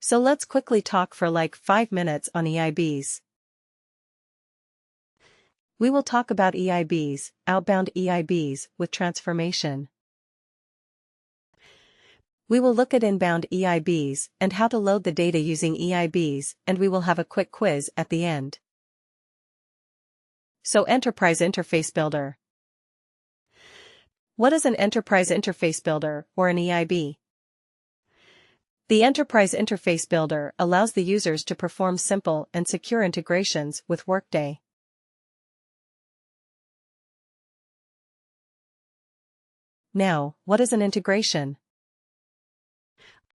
So let's quickly talk for like 5 minutes on EIBs. We will talk about EIBs, outbound EIBs, with transformation. We will look at inbound EIBs and how to load the data using EIBs, and we will have a quick quiz at the end. So Enterprise Interface Builder. What is an Enterprise Interface Builder, or an EIB? The Enterprise Interface Builder allows the users to perform simple and secure integrations with Workday. Now, what is an integration?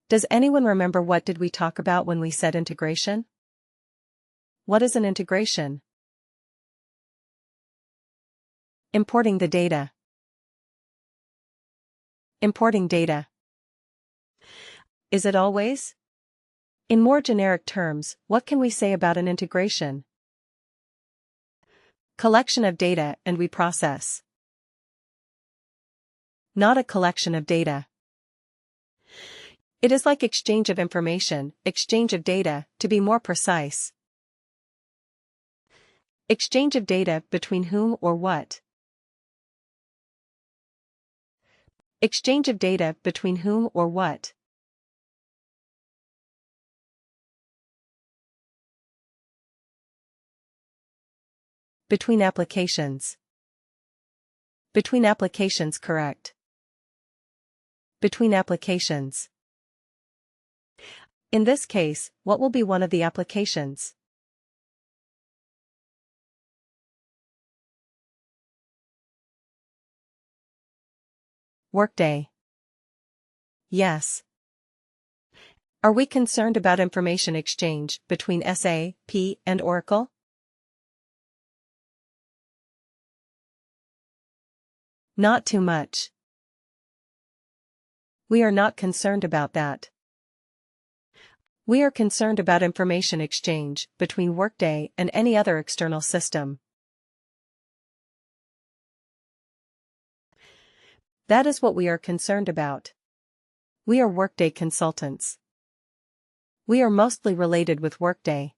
Does anyone remember what did we talk about when we said integration? What is an integration? Importing the data. Importing data. Is it always? In more generic terms, what can we say about an integration? Collection of data and we process. Not a collection of data. It is like exchange of information, exchange of data, to be more precise. Exchange of data between whom or what? Exchange of data between whom or what? Between applications. Between applications, correct. Between applications. In this case, what will be one of the applications? Workday. Yes. Are we concerned about information exchange between SAP and Oracle? Not too much. We are not concerned about that. We are concerned about information exchange between Workday and any other external system. That is what we are concerned about. We are Workday consultants. We are mostly related with Workday.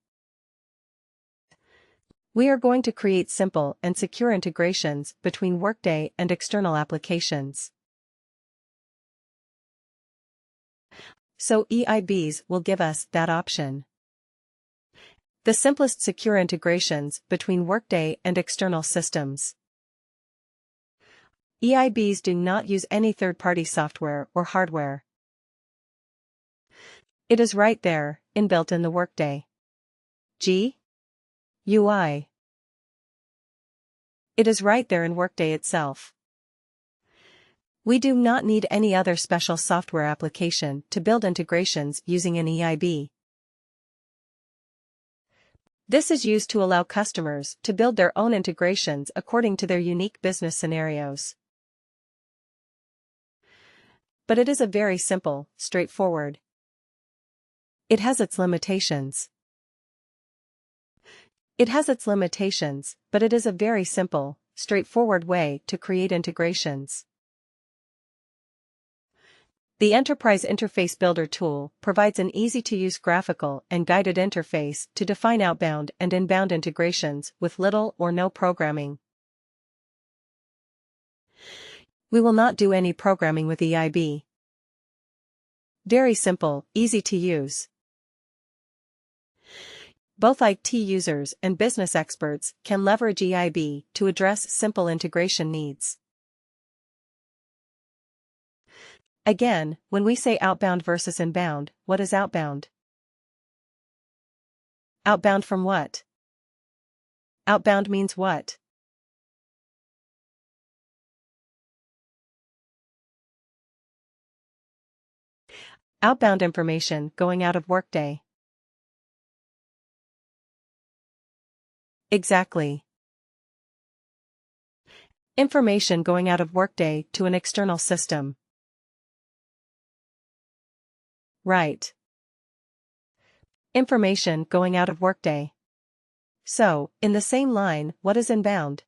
We are going to create simple and secure integrations between Workday and external applications. So EIBs will give us that option. The simplest secure integrations between Workday and external systems. EIBs do not use any third-party software or hardware. It is right there, inbuilt in the Workday UI. It is right there in Workday itself. We do not need any other special software application to build integrations using an EIB. This is used to allow customers to build their own integrations according to their unique business scenarios. But it is a very simple, straightforward. It has its limitations. It has its limitations, but it is a very simple, straightforward way to create integrations. The Enterprise Interface Builder tool provides an easy-to-use graphical and guided interface to define outbound and inbound integrations with little or no programming. We will not do any programming with EIB. Very simple, easy to use. Both IT users and business experts can leverage EIB to address simple integration needs. Again, when we say outbound versus inbound, what is outbound? Outbound from what? Outbound means what? Outbound information going out of Workday. Exactly. Information going out of Workday to an external system. Right. Information going out of Workday. So, in the same line, what is inbound?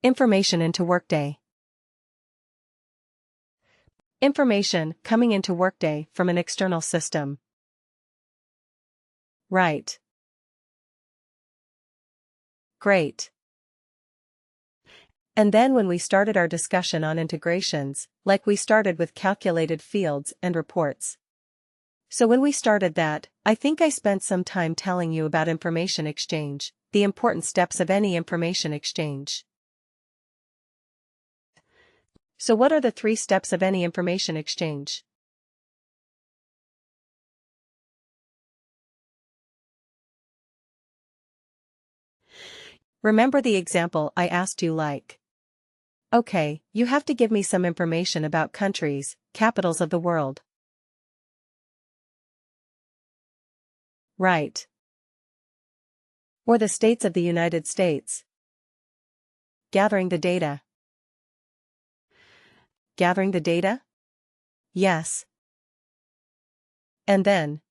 Information into Workday. Information coming into Workday from an external system. Right. Great. And then when we started our discussion on integrations, like we started with calculated fields and reports. So when we started that, I think I spent some time telling you about information exchange, the important steps of any information exchange. So what are the 3 steps of any information exchange? Remember the example I asked you like. Okay, you have to give me some information about countries, capitals of the world. Right. Or the states of the United States. Gathering the data. Gathering the data? Yes. And then?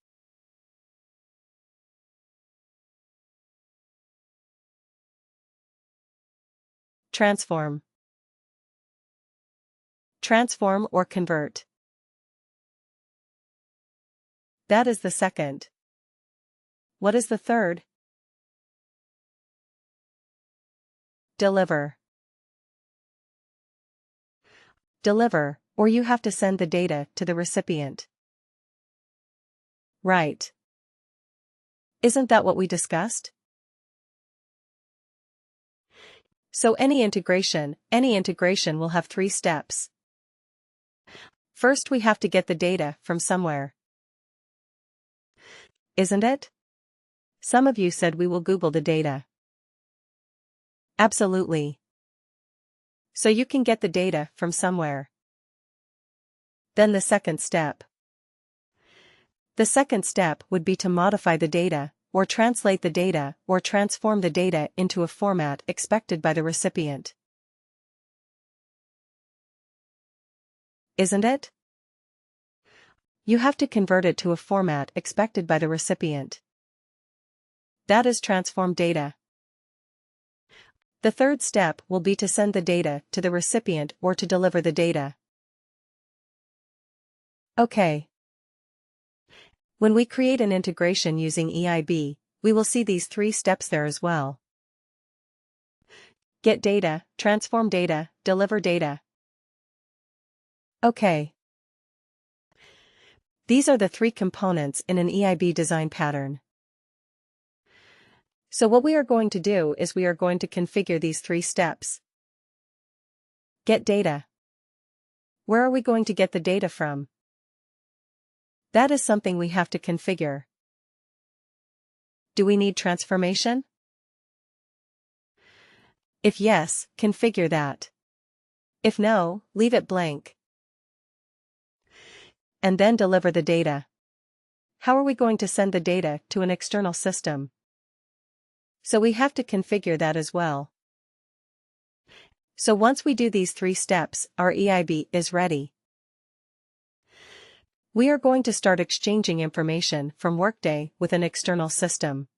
Transform. Transform or convert. That is the second. What is the third? Deliver. Deliver, or you have to send the data to the recipient. Right. Isn't that what we discussed? So any integration will have 3 steps. First we have to get the data from somewhere. Isn't it? Some of you said we will Google the data. Absolutely. So you can get the data from somewhere. Then the second step. The second step would be to modify the data, or translate the data, or transform the data into a format expected by the recipient. Isn't it? You have to convert it to a format expected by the recipient. That is transform data. The third step will be to send the data to the recipient or to deliver the data. Okay. When we create an integration using EIB, we will see these 3 steps there as well. Get data, transform data, deliver data. Okay. These are the 3 components in an EIB design pattern. So what we are going to do is we are going to configure these 3 steps. Get data. Where are we going to get the data from? That is something we have to configure. Do we need transformation? If yes, configure that. If no, leave it blank. And then deliver the data. How are we going to send the data to an external system? So we have to configure that as well. So once we do these 3 steps, our EIB is ready. We are going to start exchanging information from Workday with an external system.